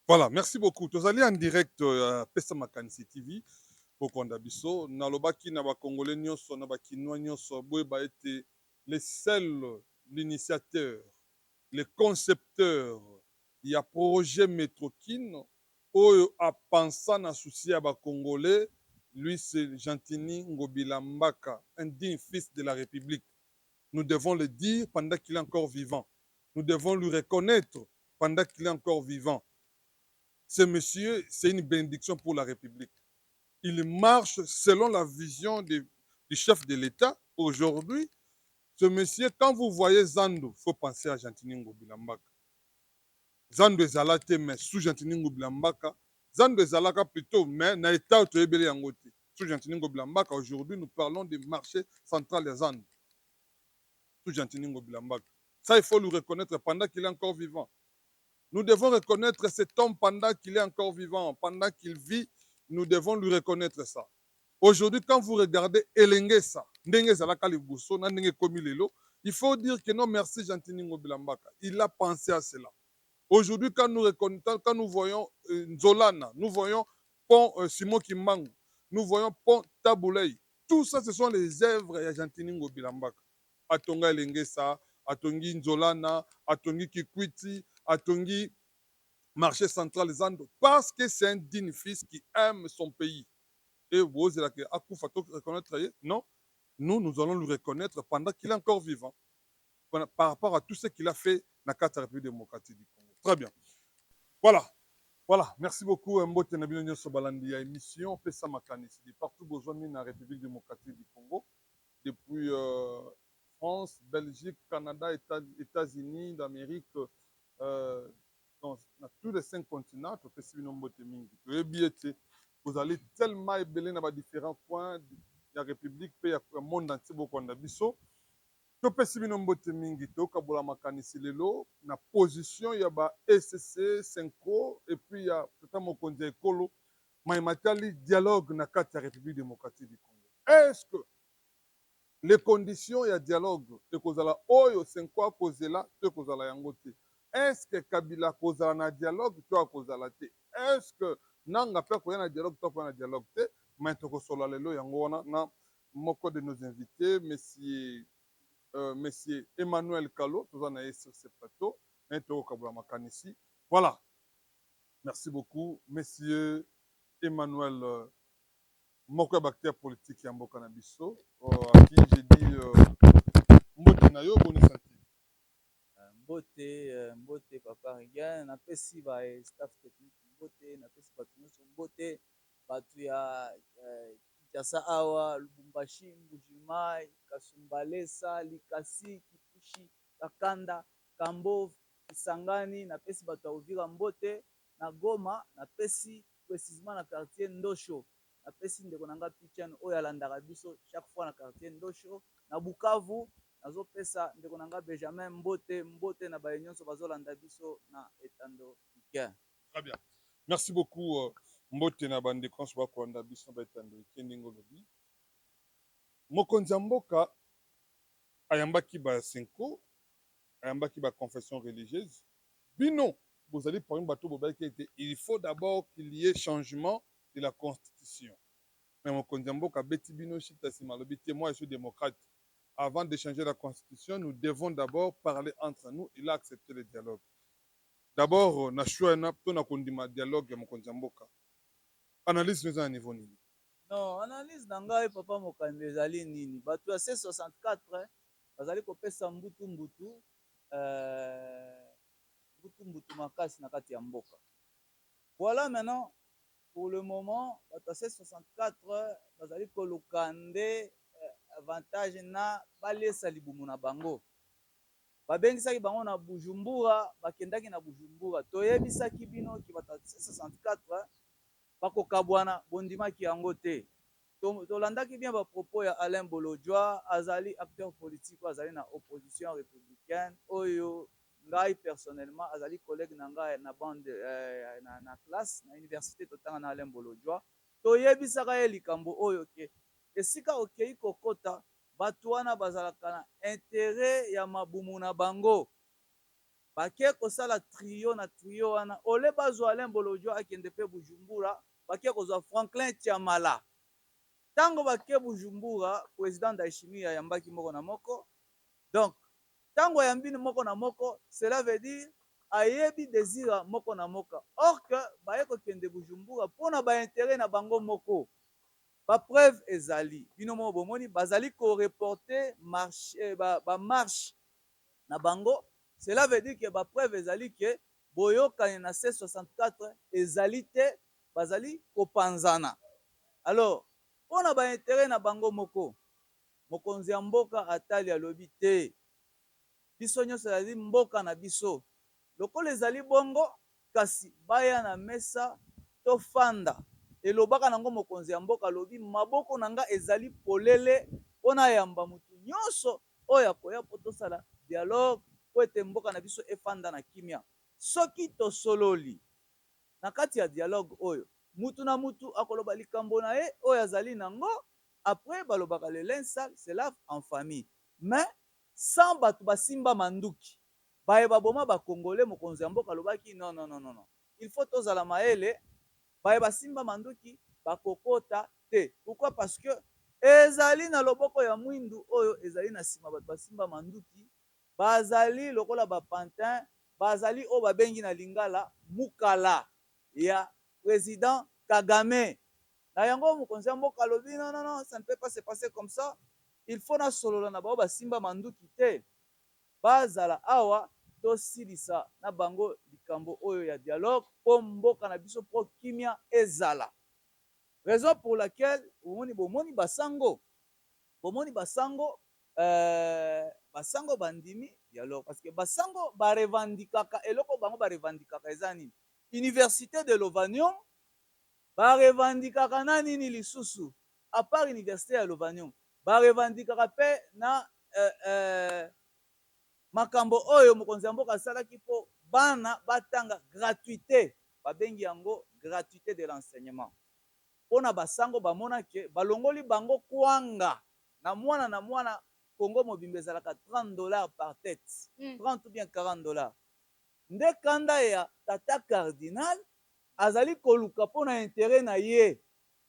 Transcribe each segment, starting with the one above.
Voilà, merci beaucoup. Tozali en direct Pesa Makanisi TV pour Kondabiso. Nalobaki na ba Congolais nyonso na ba Kinois nyonso boyeba ete les seuls, l'initiateur, les concepteurs il y a projet Metrokin oyo a pensé na souci à ba Congolais, lui c'est Gentini Ngobila Mbaka, un digne fils de la République. Nous devons le dire pendant qu'il est encore vivant. Nous devons lui reconnaître pendant qu'il est encore vivant. Ce monsieur, c'est une bénédiction pour la République. Il marche selon la vision du chef de l'État. Aujourd'hui, ce monsieur, quand vous voyez Zando, il faut penser à Gentiningo Bilambaka. Zando ezalate, mais sous Gentiningo Bilambaka. Zando ezalaka plutôt, mais na état autoyebele yango te. Sous Gentiningo Bilambaka, aujourd'hui, nous parlons du marché central des Zando. Sous Gentiningo Bilambaka. Ça, il faut le reconnaître pendant qu'il est encore vivant. Nous devons reconnaître cet homme pendant qu'il est encore vivant, pendant qu'il vit, nous devons lui reconnaître ça. Aujourd'hui, quand vous regardez Elengesa, il faut dire que non, merci Gentini Bilambaka. Il a pensé à cela. Aujourd'hui, quand nous voyons Nzolana, nous voyons Pont Simon Kimbangu, nous voyons Pont Taboulay, tout ça, ce sont les œuvres de Gentini Bilambaka. Atonga Elengesa, Atongi Nzolana, Atongi Kikwiti, Atongi marché central Zando, parce que c'est un digne fils qui aime son pays. Et vous allez reconnaître, non, nous allons le reconnaître pendant qu'il est encore vivant, par rapport à tout ce qu'il a fait dans la République démocratique du Congo. Très bien. Voilà. Voilà, merci beaucoup. Mbote Nabino Nyoso Balandi à émission. Pesa Makanisi, partout besoin dans la République démocratique du Congo, depuis France, Belgique, Canada, États-Unis d'Amérique, dans tous les 5 continents, vous allez tellement ébeler dans différents coins de la République, et le monde entier, topesi bino mbote mingi tokabola makanisi lelo na position ya ba SC 5 et puis ya tata mokonzi ya ekolo matali dialogue na kati ya République démocratique du Congo. Est-ce que les conditions ya dialogue ekozala oyo 5 akozela to ekozala yango te? Est-ce que Kabila akozala na dialogue to akozala te? Est-ce que nanga mpe akoya na dialogue to akoya na dialogue te? Mais tokosola lelo yango wana na moko de nos invités, monsieur Emmanuel Kalo, tous en avez sur ce plateau, voilà. Merci beaucoup, monsieur Emmanuel Moko Bactère politique Yambo Canabiso, à qui j'ai dit Mbote Nayo, bonne santé. Mbote papa Rigan, napesi ba staff technique mbote, napesi batu nyonso mbote, batu ya Kinshasa awa, Lubumbashi, Mbujimai, Kasumbalesa, Likasi, Kipushi, Kakanda, Kambov, Kisangani, napesi batu ya Uvira mbote, na Goma, napesi précisément na quartier Ndosho, napesi ndeko nanga Pichane oyo alandaka biso chaque fois na quartier Ndosho, na Bukavu, nazopesa ndeko nanga Benjamin mbote na baye nyonso bazolanda biso na etando Ikea. Très bien. Merci beaucoup mbote na bande konso bakolanda biso na etando Ikea ndingo lobi. Mokonzi ya mboka ayambaki ba 5 ayambaki ba confession religieuse. Bino, vous allez prendre bateau bobaki il faut d'abord qu'il y ait changement de la constitution. Mais mokonzi ya mboka beti bino chita sima lobi te, moi je suis démocrate. Avant de changer la constitution, nous devons d'abord parler entre nous. Il a accepté le dialogue. D'abord, na choix na to na kondima dialogue ya mokonzi ya mboka. Analyse nous à un niveau nini? Non, analyse na ngai papa mokambi ezali nini? Bato ya C64 bazali kopesa mbutu makasi na kati ya mboka. Voilà maintenant, pour le moment, bato ya C64 bazali koluka nde avantage na balesa libumu na bango. Babengisaki bango na Bujumbura, bakendaki na Bujumbura. Toyebisaki bino ki bato ya C64 bakokabwana bondimaki yango te. Tolandaki bien ba propos ya Alain Bolodjoa, azali acteur politique, azali na opposition républicaine, oyo ngai personnellement azali collègue na ngai na bande na classe na université totanga na Alain Bolodjoa. Toyebisaka ye likambo oyo ke esika okei kokota bato wana bazalaka na intérêt ya mabumu na bango. bake kosala trio na trio wana ole bazwa Alain Bolojo akende mpe Bujumbura bake kozwa Franklin Tiamala ntango bake Bujumbura président Ndayishimiye ayambaki moko na moko donc ntango ayambi moko na moko cela veut dire ayebi désira moko na moka or que baye kokende Bujumbura mpona baintérêt na bango moko bapreuve ezali bino moko bomoni bazali koreporte bamarche na bango cela veut dire que bapreuve ezali ke boyokani na C64 ezali te bazali kopanzana alors mpona baintérêt na bango moko mokonzi ya mboka atali alobi te biso nyonso ezali mboka na biso lokola ezali bongo kasi baya na mesa tofanda elobaka nango mokonzi ya mboka alobi maboko na nga ezali polele mpona yamba mutu nyonso oyo akoya mpo tosala dialogue po ete mboka na biso efanda na kimia soki tosololi na kati ya dialogue oyo mutu na mutu akoloba likambo na ye oyo azali nango après balobaka le linge sale se lave en famille mais sans bato basimba manduki baye baboma bakongole mokonzi ya mboka alobaki non non non non il faut tozala mayele baye basimba manduki bakokota te pourquoi parce que ezali na loboko ya mwindu oyo ezali na nsima bato basimba manduki bazali lokola bapantin bazali oyo babengi na lingala mukala ya président Kagame na yango mokonzi ya mboka alobi non non non ça ne peut pas se passer comme ça il faut nasolola na bao basimba manduki te bazala awa tosilisa na bango likambo oyo ya dialogue mpo mboka na biso mpo kimia ezala raison pour laquelle bomoni basango basango bandimi dialogue parce que basango barevandikaka eloko bango barevandikaka eza nini université de Lovanium barevandikaka na nini lisusu à part université ya Lovanium barevandikaka mpe na makambo oyo mokonzi ya mboka asalaki mpo bana batanga gratuité babengi yango gratuité de l'enseignement mpona basango bamonake balongoli bango kwanga na mwana Congo mobimba ezalaka $30 par tête 30 ou bien $40 nde kanda ya tata cardinal azali koluka mpona intérêt na ye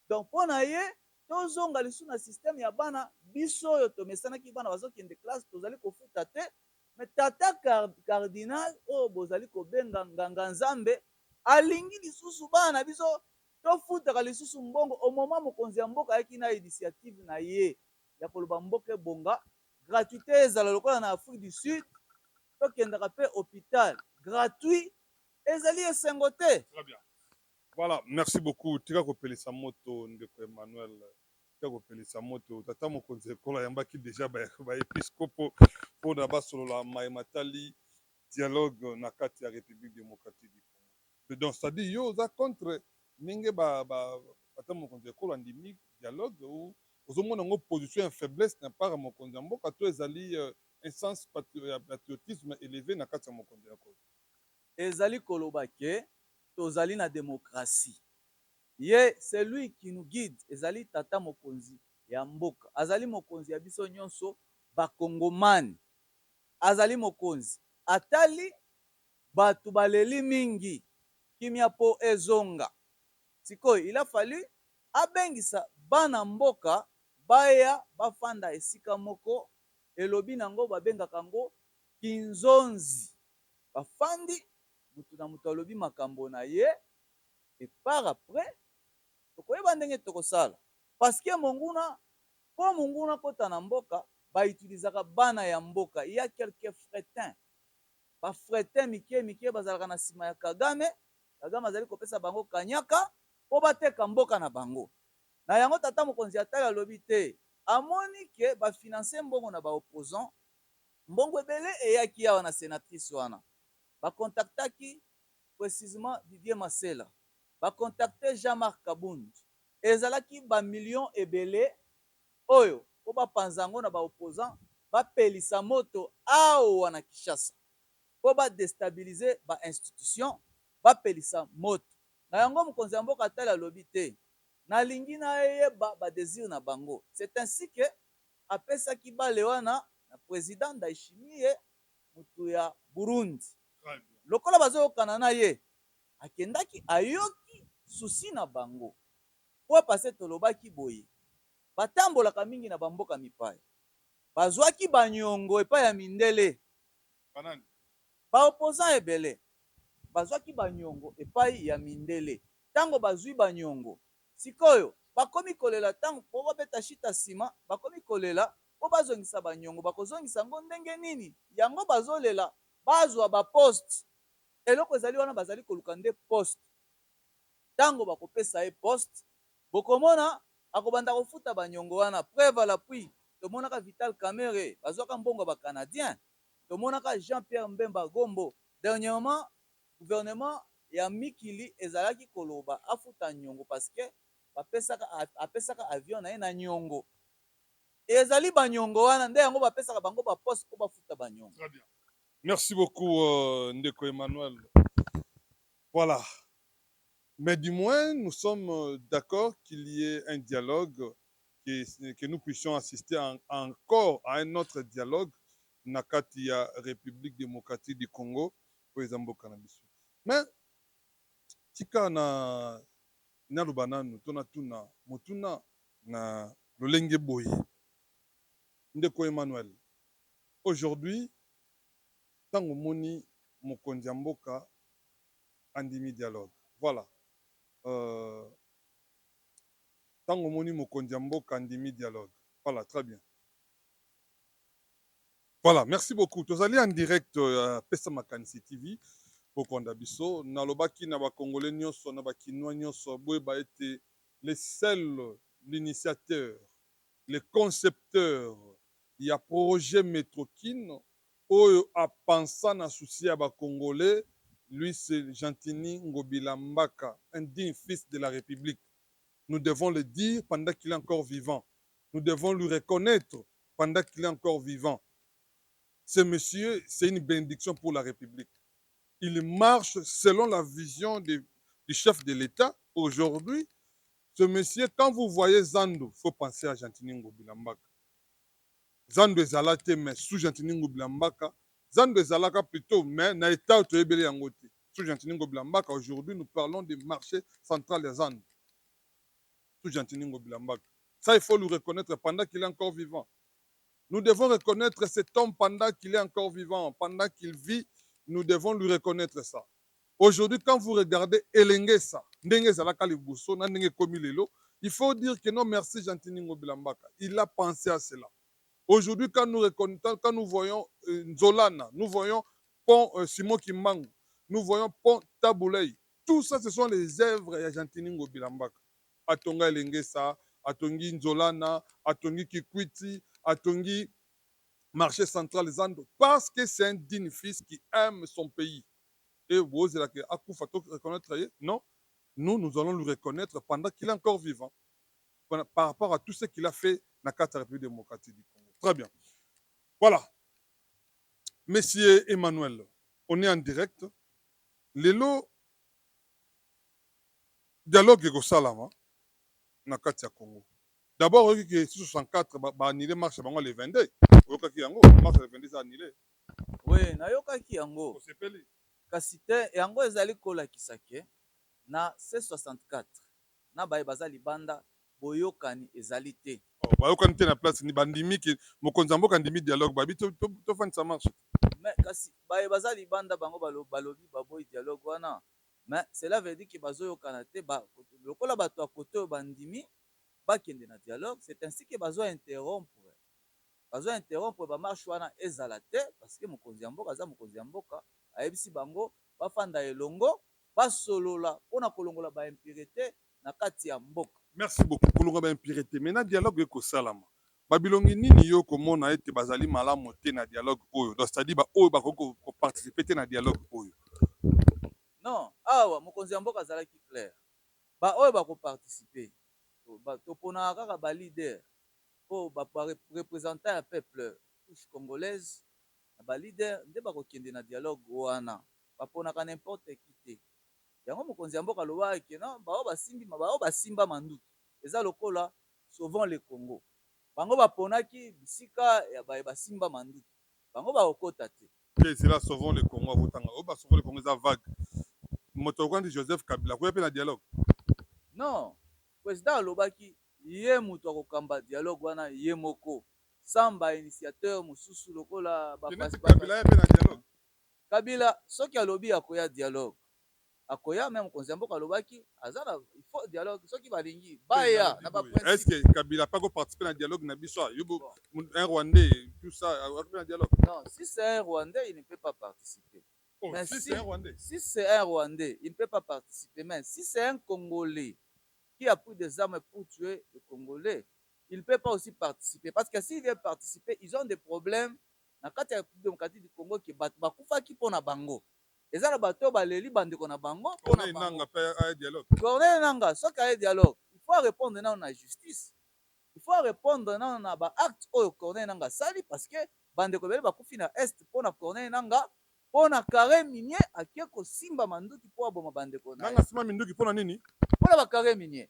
donc mpona ye tozonga lisu na systeme ya bana biso oyo tomesanaki bana bazokende classe tozali kofuta te me tata cardinal oyo bozali kobenga nganga nzambe alingi lisusu bana na biso tofutaka lisusu mbongo au moment mokonzi ya mboka ayaki na initiative na ye ya koloba mboka ebonga gratuité ezala lokola na Afrique du Sud tokendaka mpe hôpital gratuit ezali esengo te. Très bien. Voilà, merci beaucoup. Tika kopelisa moto ndeko Emmanuel. Tika kopelisa moto tata mokonzi ekola yambaki déjà ba episcopo pour na basolola matali dialogue na kati ya République démocratique du Congo. Donc c'est-à-dire yo za contre ninge tata mokonzi ekola ndimi dialogue ou ozomona ngo position ya faiblesse na part mokonzi ya mboka to ezali un sens patriotisme élevé na kati ya mokonzi ya Congo. Ezali koloba ke tozali na démocratie ye c'est lui qui nous guide ezali tata mokonzi ya mboka azali mokonzi ya biso nyonso bakongomani azali mokonzi atali bato baleli mingi kimia mpo ezonga sikoyo il a fallu abengisa bana mboka baya bafanda esika moko elobi nango babengaka yango kinzonzi bafandi mutu na mutu alobi makambo na ye et par après tokoyeba ndenge tokosala parce que monguna mpo monguna kota na mboka bautilisaka bana ya mboka ya quelques frétins bafrétin mike mike bazalaka na nsima ya Kagame azali kopesa bango kanyaka mpo bateka mboka na bango na yango tata mokonzi atali alobi te amoni ke bafinanse mbongo na baopposant mbongo ebele eyaki awa na sénatrice wana bakontaktaki précisément Didier Masela bakontakte Jean-Marc Kabund ezalaki bamillion ebele oyo mpo bapanza yango na baopposant bapelisa moto awa na Kinshasa mpo badestabilize bainstitution bapelisa moto na yango mokonzi ya mboka atali alobi te nalingi nayeba badésir na bango c'est ainsi que apesaki bale wana na président Ndayishimiye mutu ya Burundi lokola bazoyokana na ye akendaki ayoki susi na bango po pase tolobaki boye batambolaka mingi na bamboka mipaya bazwaki baniongo epai ya mindele baopposant ebele bazwaki baniongo epai ya mindele ntango bazwi baniongo sikoyo bakomi kolela ntango po babeta shita nsima bakomi kolela po bazongisa baniongo bakozongisa yango ndenge nini yango bazolela bazwa baposte eloko ezali wana bazali koluka nde poste ntango bakopesa ye poste bokomona akobanda kofuta baniongo wana preuve à l'appui tomonaka Vital Kamerhe bazwaka mbongo bacanadien tomonaka Jean-Pierre Mbemba Gombo dernièrement gouvernement ya mikili ezalaki koloba afuta nyongo parce que apesaka avion na ye na nyongo ezali banyongo wana nde yango bapesaka bango baposte po bafuta banyongo. Très bien. Merci beaucoup Ndeko Emmanuel. Voilà. Mais du moins, nous sommes d'accord qu'il y ait un dialogue, que nous puissions assister encore à un autre dialogue, Nakatia République démocratique du Congo, pour exemple, cannabis. Mais, tika na lubananu, tuna motuna na lolenge boye. Ndeko Emmanuel. Aujourd'hui, tango moni mokonzi mboka andimi dialogue. Voilà. Tango moni mokonzi mboka andimi dialogue. Voilà, très bien. Voilà, merci beaucoup. Tozali en direct Pesa Makanisi TV pour Kondabiso. Nalobaki na ba Congolais nyonso na ba Kinois nyonso boye ba été les seuls l'initiateur, les concepteurs. Il y a projet Metrokin oyo a pensé na souci à ba Congolais. Lui, c'est Gentini Ngobila Mbaka, un digne fils de la République. Nous devons le dire pendant qu'il est encore vivant. Nous devons lui reconnaître pendant qu'il est encore vivant. Ce monsieur, c'est une bénédiction pour la République. Il marche selon la vision du chef de l'État. Aujourd'hui, ce monsieur, quand vous voyez Zando, il faut penser à Gentini Ngobila Mbaka. Zando ezalate, mais sous Gentini Ngobila Mbaka, Zando ezalaka plutôt, mais na état toyebeli yango te. Sous Gentini Ngobila Mbaka, aujourd'hui, nous parlons du marché central des Zando. Sous Gentini Ngobila Mbaka. Ça, il faut le reconnaître pendant qu'il est encore vivant. Nous devons reconnaître cet homme pendant qu'il est encore vivant, pendant qu'il vit, nous devons lui reconnaître ça. Aujourd'hui, quand vous regardez Elengesa, Ndenge Zalaka Libuso, Ndenge Komilelo, il faut dire que non, merci Gentini Ngobila Mbaka. Il a pensé à cela. Aujourd'hui, quand nous voyons Nzolana, nous voyons Pont Simon Kimbangu, nous voyons Pont Taboulei, tout ça, ce sont les œuvres de Gentini Ngobila Mbaka. Atonga Elengesa, Atongi Nzolana, Atongi Kikwiti, Atongi marché central Zando, parce que c'est un digne fils qui aime son pays. Et vous allez reconnaître, non, nous allons le reconnaître pendant qu'il est encore vivant, par rapport à tout ce qu'il a fait dans la République démocratique du Congo. Très bien. Voilà. Monsieur Emmanuel, on est en direct. Lelo, dialogue ego salama na kati ya Congo. D'abord, on dit que 64 ba annulé marche bango le 22. Oyokaki yango, marche le 22 ça annulé. Oui, nayokaki yango. Osepeli. Kasi te yango ezali kolakisa ke na C64 na baye baza libanda boyokani ezali te. Bayokani te na place ni bandimi ke mokonzi mboka ndimi dialogue babi to fani ça marche. Mais kasi baye baza libanda bango balobi baboyi dialogue wana. Mais cela veut dire que bazoyokana te lokola bato ya kote oyo bandimi bakende na dialogue, c'est ainsi que bazo interrompre bamarche wana ezala te parce que mokonzi ya mboka aza mokonzi ya mboka ayebisi bango bafanda elongo basolola mpona kolongola baimpurité na kati ya mboka. Merci beaucoup kolongola baimpurité. Maintenant dialogue ekosalama babilongi nini yo komona ete bazali malamu te na dialogue oyo, donc c'est-à-dire oyo bakoki koparticipe te na dialogue oyo? Non, awa mokonzi ya mboka azalaki clair baoyo bakoparticipe toponaka kaka balider oyo barepresentant ya peuple couche congolaise na balider nde bakokende na dialogue wana baponaka n'importe qui te. Yango mokonzi ya mboka alobaki no bao basimba manduki eza lokola sauvons le Congo, bango baponaki bisika ya baye basimba manduki bango bakokota te. que c'est là sauvons le Congo avotanga o ba sauvons le Congo za vague moto quand Joseph Kabila ko pe na dialogue non président alobaki ye moto akokamba dialogue wana ye moko sans bainitiateur mosusu lokola Kabila ye pe na dialogue kabila soki alobi akoya dialogue akoya me mokonzi ya mboka alobaki aza na il faut dialogue soki balingi baya na baprincipe. Est-ce que Kabila pas participer na dialogue na biso yubo un Rwandais tout ça na dialogue non si c'est un Rwandais il ne peut pas participer. oh, mais si c'est un Rwandais si c'est un Rwandais il ne peut pas participer. Mais si c'est un Congolais qui a pris des armes pour tuer les Congolais, il ne peut pas aussi participer. Parce que s'il vient participer, ils ont des problèmes. Dans la République démocratique du Congo, qui bat bakufaki pona bango. Et ça, le bateau, baleli bandeko na bango. Corneille Nanga fait dialogue. Corneille Nanga, ce qu'il y a dialogue, il faut répondre dans la justice. Il faut répondre dans la acte au Corneille Nanga sali parce que bandeko beli bakufi na est pona Corneille Nanga pona carré minier akie ko simba manduki po aboma bandeko na. Nanga sima minduki pona nini? Pona ba carré minier.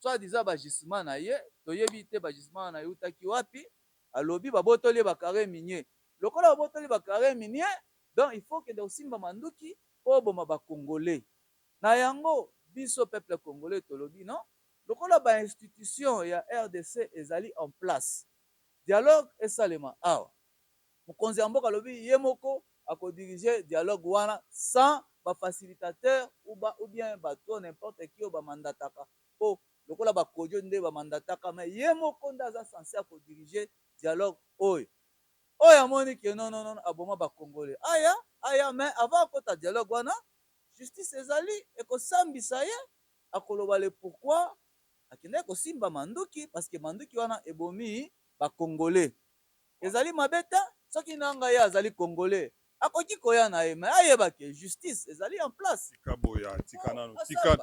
Soit disant bagisement na ye toyebi te bagisement na ye utaki wapi alobi babotoli bakare minier lokola babotoli bakare minier donc il faut que de osimba manduki po boma bakongolais na yango biso peuple congolais tolobi non lokola ba institution ya RDC ezali en place dialogue esalema awa mokonzi ya mboka alobi ye moko akodirige dialogue wana sans bafacilitateur ou bien bato n'importe qui oyo bamandataka po lokola bakodio nde bamandataka me ye moko nde aza sanse akodirige dialogue oyo amoni ke non aboma bakongole aya me avant akota dialogue wana justice ezali ekosambisa ye akoloba le pourquoi akendaki kosimba manduki parce que manduki wana ebomi bakongole ezali mabe te soki na ngai ye azali congolais akoki koya na ye me ayeba ke justice ezali en place kaboya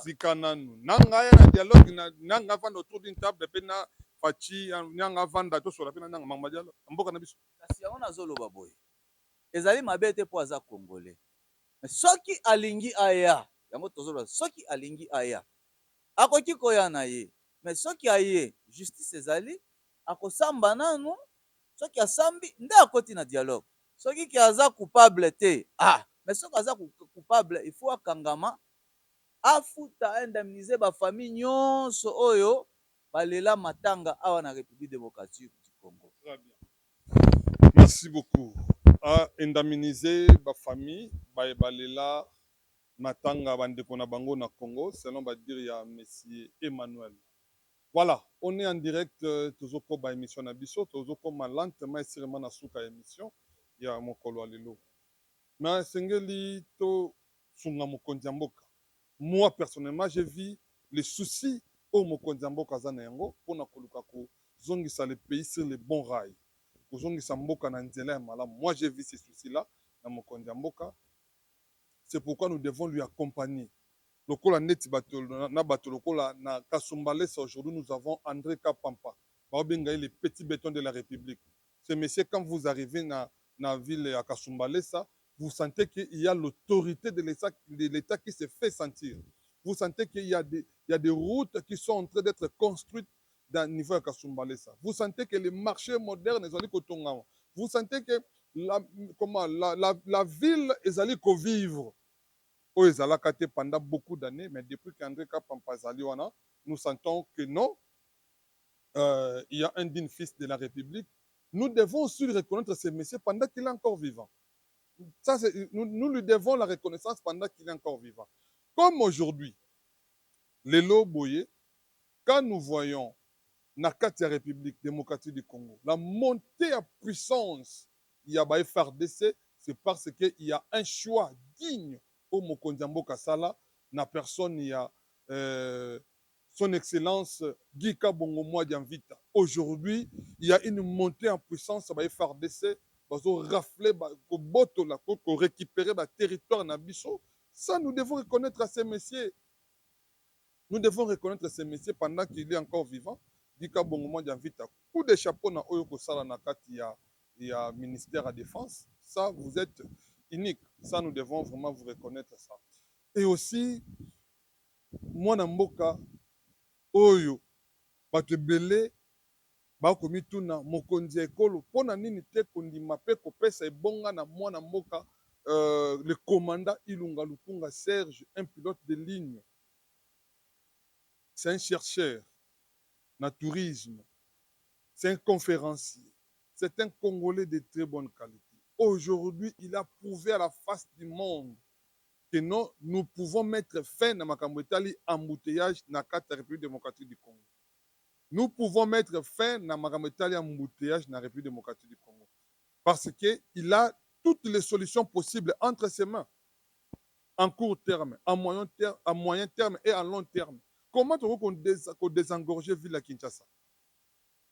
tika nanu nanga ya na dialogue nanga vanda autour d'une table pe na faci nanga vanda tosola pe na nanga mamba dialogue mboka na biso kasi yango nazoloba boye ezali mabe te mpo aza congolais me soki alingi aya yango tozoloba soki alingi aya akoki koya na ye me soki aye justice ezali akosamba nanu soki asambi nde akoti na dialogue soki ke aza coupable te mais soki aza coupable il faut akangama afuta indemniser bafamille nyonso oyo balela matanga awa na République démocratique du Congo. Très bien. Merci beaucoup. A indemniser bafamille balela matanga bandeko na bango na Congo selon dire ya monsieur Emmanuel. Voilà, on est en direct tozoko ba émission na biso tozoko lentement esirema na suka émission ya mokolo alelo. Mais sengeli to sunga mokonzi mboka. Moi personnellement, j'ai vu les soucis au mokonzi mboka za na yango pona koluka ko zongisa le pays sur les bons rails. Ko zongisa mboka na nzela ya malamu. Moi j'ai vu ces soucis là na mokonzi mboka. C'est pourquoi nous devons lui accompagner. Lokola neti bato na bato lokola na Kasumbalesa aujourd'hui nous avons André Kapampa. Baobenga les petits bétons de la République. Ce monsieur quand vous arrivez na ville à Kasumbalesa, vous sentez qu'il y a l'autorité de l'État qui se fait sentir. Vous sentez qu'il y a des routes qui sont en train d'être construites dans le niveau de Kasumbalesa. Vous sentez que les marchés modernes sont allés. Vous sentez que la ville est allée vivre. Pendant beaucoup d'années, mais depuis qu'André Kapampa zali wana, nous sentons que non, il y a un digne fils de la République. Nous devons aussi reconnaître ce monsieur pendant qu'il est encore vivant. Ça, nous lui devons la reconnaissance pendant qu'il est encore vivant. Comme aujourd'hui, Lelo Boye, quand nous voyons la République démocratique du Congo, la montée en puissance, il y a FARDC, c'est parce qu'il y a un choix digne au Mokondiambo Kasala, na personne, il y a son Excellence Guy Kabongo Mwadianvita. Aujourd'hui, il y a une montée en puissance à FARDC, pour rafler, pour récupérer le territoire Nabiso. Ça, nous devons reconnaître à ces messieurs. Nous devons reconnaître ces messieurs pendant qu'il est encore vivant. Guy Kabongo Mwadianvita. Coup de chapeau na Oyoko Sala Nakati, il y a ministère à défense. Ça, vous êtes unique. Ça, nous devons vraiment vous reconnaître ça. Et aussi, moi, Namboka, Oyo, Batebele, bakomituna mokonzi ya ekolo mpona nini te kondima mpe kopesa ebonga na mwana mboka le commandant Ilunga Lukunga Serge, un pilote de ligne. C'est un chercheur na tourisme. C'est un conférencier. C'est un Congolais de très bonne qualité. Aujourd'hui, il a prouvé à la face du monde que non, nous pouvons mettre fin à makambo etali embouteillage na kati ya République démocratique du Congo. Nous pouvons mettre fin à makambo etali embouteillage na République démocratique du Congo. Parce qu'il a toutes les solutions possibles entre ses mains, en court terme, à moyen terme et à long terme. Comment on désengorger ville à Kinshasa?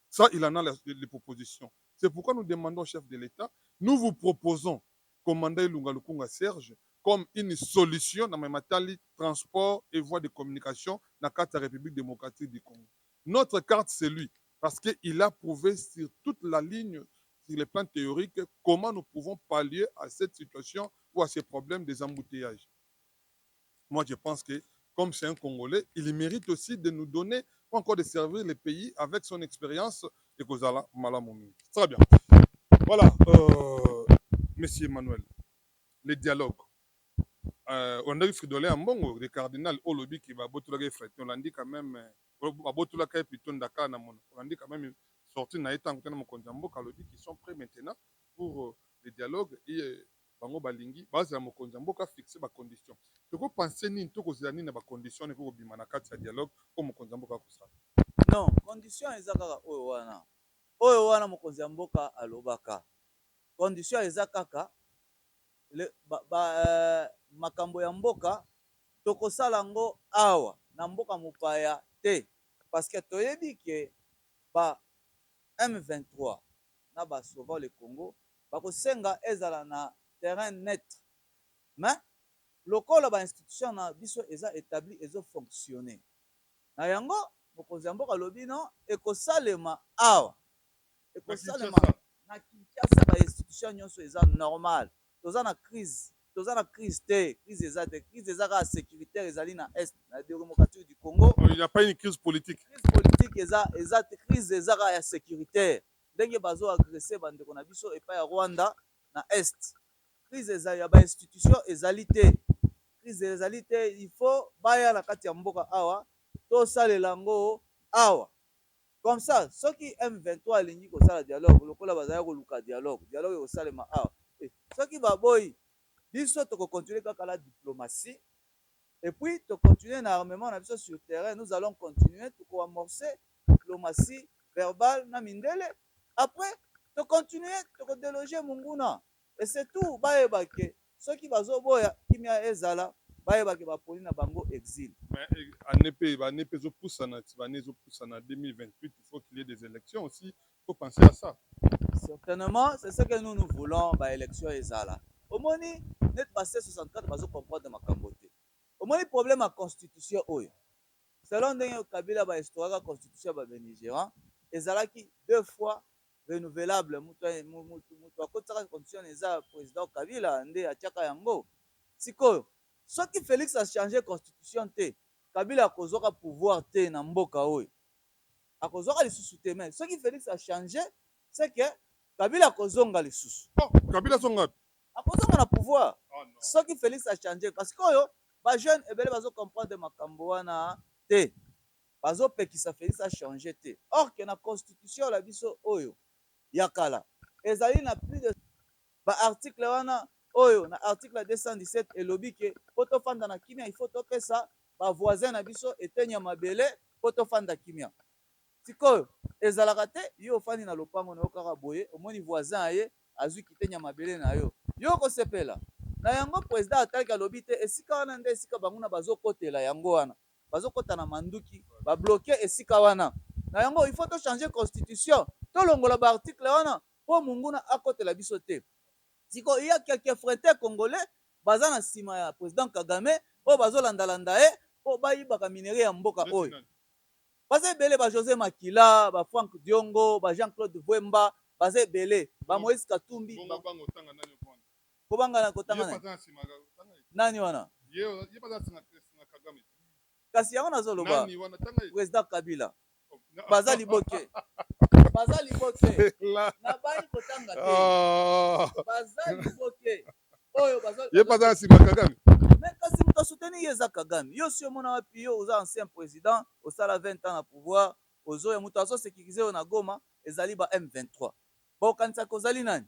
Ça, il en a les propositions. C'est pourquoi nous demandons au chef de l'État, nous vous proposons, commandant Ilunga Lukunga Serge, comme une solution dans le transport et voies de communication dans la carte de la République démocratique du Congo. Notre carte, c'est lui, parce qu'il a prouvé sur toute la ligne, sur les plans théoriques, comment nous pouvons pallier à cette situation ou à ces problèmes des embouteillages. Moi, je pense que, comme c'est un Congolais, il mérite aussi de nous donner, ou encore de servir le pays avec son expérience et Kozala Malamoumi. Très bien. Voilà, Monsieur Emmanuel, les dialogues. On a eu Fridolin Ambongo, le cardinal Olobi qui va botulaga frère. On l'a dit quand même, botulaga plutôt Dakar na mon. On l'a dit quand même sorti na étant côté na mon konjambo Kalobi qui sont prêts maintenant pour les dialogues et bango balingi base ya mokonzi mboka fixer ba conditions. Toko penser nini toko zani na ba conditions ko bima na kati ya dialogue ko mokonzi mboka ko sa. Non, condition eza kaka oyo wana. Oyo wana mokonzi mboka alobaka. Condition eza kaka makambo ya mboka tokosala ngo awa na mboka mopaya te parce que toyebi ke ba M23 na ba Sauvons le Congo bakosenga ezala na terrain net mais lokola ba institution na biso eza établi ezo fonctionner na yango mokonzi mboka alobi non ekosalema awa ekosalema na Kinshasa ba institution nyonso eza normal toza na crise te crise eza te crise ezaka sécuritaire ezali na est na démocratique du Congo. Il n'y a pas une crise politique. Crise politique eza te crise ezaka ya sécuritaire ndenge bazo agresser bandeko na biso epai ya Rwanda na est crise eza ya ba institution ezali te crise ezali te il faut baya na kati ya mboka awa to salela ngo awa comme ça soki M23 elingi kosala dialogue lokola bazali koluka dialogue ekosalema awa soki baboyi biso tokocontinue kaka la diplomatie et puis tocontinue na armement na biso sur terrain nous allons continuer tokoamorcer diplomatie verbale na mindele après tocontinue tokodéloger munguna et c'est tout bayebake soki bazoboya kimia ezala bayebake baponi na bango exil. Mais en EP ezopusana 2028 il faut qu'il y ait des élections aussi, il faut penser à ça. Certainement, c'est ce que nous voulons, bah élection ezala. Omoni net passé 64 bazo comprendre makambo te. Omoni problème à constitution oyo. Selon ndenge Kabila ba histoire la constitution ba Nigérian, ezalaki 2 fois renouvelable mutu akotaka constitution eza président Kabila nde atiaka yango. Sikoyo soki Félix a changé constitution te, Kabila akozwaka pouvoir te na mboka oyo. Akozwaka lisusu te mais soki Félix a changé, c'est que Kabila kozonga lisusu. Oh, Kabila zonga. Akozonga na pouvoir. Oh, non. Soki Félix a changé parce que oyo ba jeune ebele bazo comprendre makambo wana te. Bazo pekisa Félix a changé te. Or que na constitution la biso oyo yakala. Ezali na plus de ba article wana oyo na article 217 elobi ke poto fanda na kimia il faut topesa ba voisin na biso etenya mabele poto fanda kimia. Sikoyo ezalaka te yo ofandi na lopango na yo kaka boye omoni voisin aye azwi kitenya mabele na yo yo kosepela na yango président atalaki alobi te esika wana nde esika bango na bazokotela yango wana bazokota na manduki babloke esika wana na yango il faut to changer constitution tolongola baarticle wana mpo munguna akotela biso te siko iya quelques frères congolais baza na nsima ya président Kagame oyo bazolandalanda ye mpo bayibaka minere ya mboka oyo baza ebele ba José Makila ba Franck Diongo ba Jean-Claude Vwemba baza ebele ba Moïse Katumbi kobanga na kotanga nani wana kasi yango nazoloba président Kabila baza liboke baza liboke C'est là. na bayi kotanga te Ah. baza liboke oyo baza Ye pas dans Simba Kagame. mais kasi moto asoutenir ye eza Kagame yo si omona wapi yo oza ancien président osala 20 ans na pouvoir ozoya moto azosécurize oyo na Goma ezali ba M23 bokanisaka ozali nani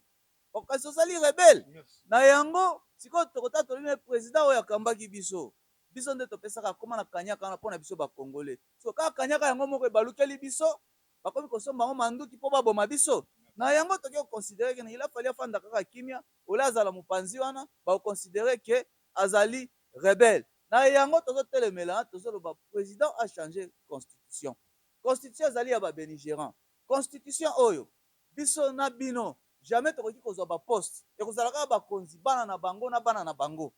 okasi ozali rebele na yango sikoyo tokota tolini président oyo akambaki biso biso nde topesaka akoma na kanyaka wana mpo na biso bakongole so kaka kanyaka yango moko ebalukeli biso bakomi kosomba yango manduki mpo baboma biso na yango toki koconsidere ke il a fallu afanda kaka kimia ola azala mopanzi wana bakoconsidere ke azali rebelle na yango tozotelemela tozoloba président a changé constitution constitution ezali ya babéligérant constitution oyo biso na bino jamais tokoki kozwa baposte ekozala kaka bakonzi bana na bango na bana na bango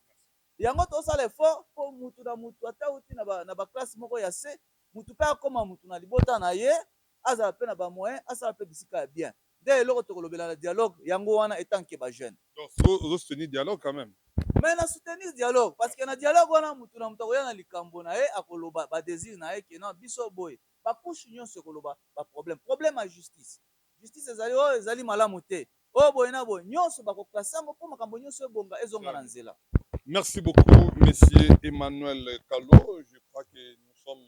yango tozosala effort mpo mutu na mutu ata uti na baklasse moko ya se mutu mpe akóma mutu na libota na ye azala mpe na bamoyen asala mpe bisika ya bien nde eloko tokolobela na dialogue yango wana etanke bajeune Soutenir dialogue quand même. mais na soutenir dialogue parce que na dialogue wana mutu na mutu akoya na likambo na ye akoloba badésir na ye ke non biso boye bakushe nyonso ekoloba baproblème problème ya justice justice ezali oyo ezali malamu te oyo boye na boye nyonso bakoklase yango mpo makambo nyonso ebonga ezonga na nzela. Merci beaucoup, Monsieur Emmanuel Kalo. Je crois que nous sommes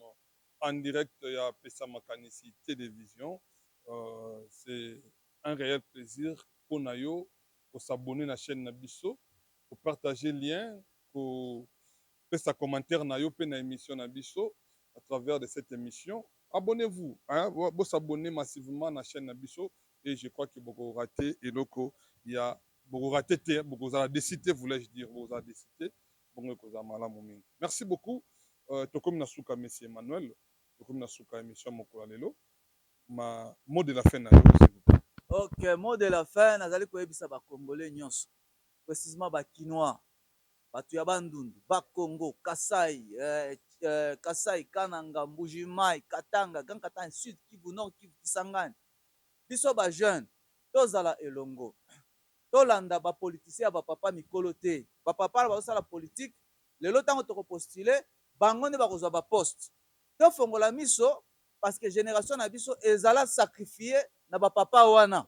en direct à Pessa Makanisi Télévision. C'est un réel plaisir pour Nayo, pour s'abonner à la chaîne Nabiso, pour partager le lien, pour faire sa commentaire Nayo, pour l'émission Nabiso à travers de cette émission. Abonnez-vous, hein, vous s'abonner massivement à la chaîne Nabiso et je crois que beaucoup raté et loko il y a beaucoup raté, beaucoup à décider, voulais-je dire, beaucoup à décider. Merci beaucoup. Tokom Nasuka, Monsieur Emmanuel, Tokom Nasuka, émission Mokolalelo. Ma mot de la fin, s'il vous plaît. Ok, mot de la fin, nazali koyebisa ba Congolais nyonso, précisément ba Kinois, batu ya Bandundu, ba Congo, Kasai, Kasai, Kananga, Mbujimai, Katanga, Grand Katanga, Sud Kivu, Nord Kivu, Kisangani. Biso ba jeune, tozala elongo. Tolanda ba politicien ba papa mikolo te. Ba papa ba osala politique, lelo tango toko postuler, bango ne ba kozwa ba poste. To fongola miso parce que génération na biso ezala sacrifié na ba papa wana.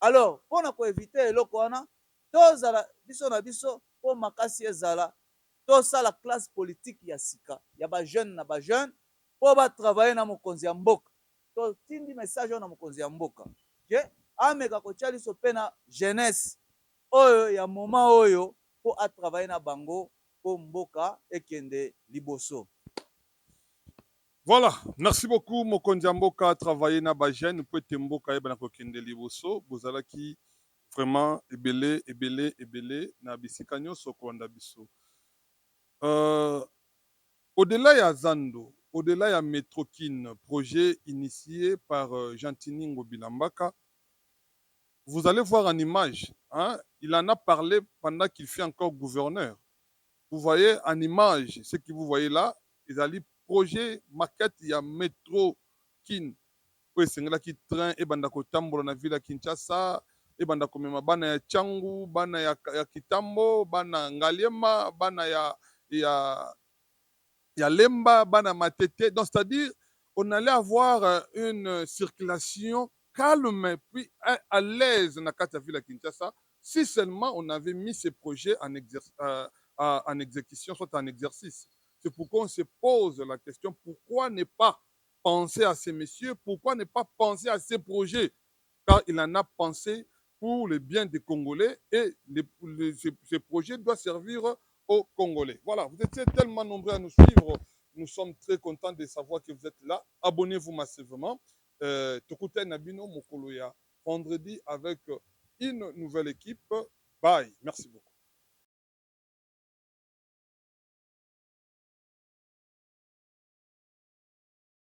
Alors, pona ko éviter eloko wana, tozala biso na biso po makasi ezala, tosala classe politique ya sika, ya ba jeune na ba jeune, po ba travailler na mokonzi ya mboka. To tindi message na mokonzi ya mboka. Que ameka kotia liso mpe na jeunesse oyo ya moment oyo po atravaille na bango po mboka ekende liboso. Voilà, merci beaucoup Mokonzi Mboka a travaillé na ba jeune pour être Mboka ebana ko kende liboso bozala ki vraiment ebele na bisika nyonso kolanda biso. Au-delà ya Zando, au-delà ya Metrokin, projet initié par Gentini Ngobilambaka, vous allez voir en image, hein, il en a parlé pendant qu'il fait encore gouverneur. Vous voyez en image, ce que vous voyez là, ils allaient projet maquette ya métro kin oyo esengelaki train ebanda kotambola na ville ya Kinshasa ebanda komema bana ya Tchangu, bana ya Kitambo, bana Ngaliema, bana ya Lemba, bana Matete. Donc c'est-à-dire on allait avoir une circulation calme puis à l'aise dans la ville à Kinshasa si seulement on avait mis ces projets en exécution, soit en exercice. C'est pourquoi on se pose la question, pourquoi ne pas penser à ces messieurs, pourquoi ne pas penser à ces projets? Car il en a pensé pour le bien des Congolais et ces projets doivent servir aux Congolais. Voilà, vous étiez tellement nombreux à nous suivre. Nous sommes très contents de savoir que vous êtes là. Abonnez-vous massivement. Tokute Nabino Mokoloya, vendredi avec une nouvelle équipe. Bye. Merci beaucoup.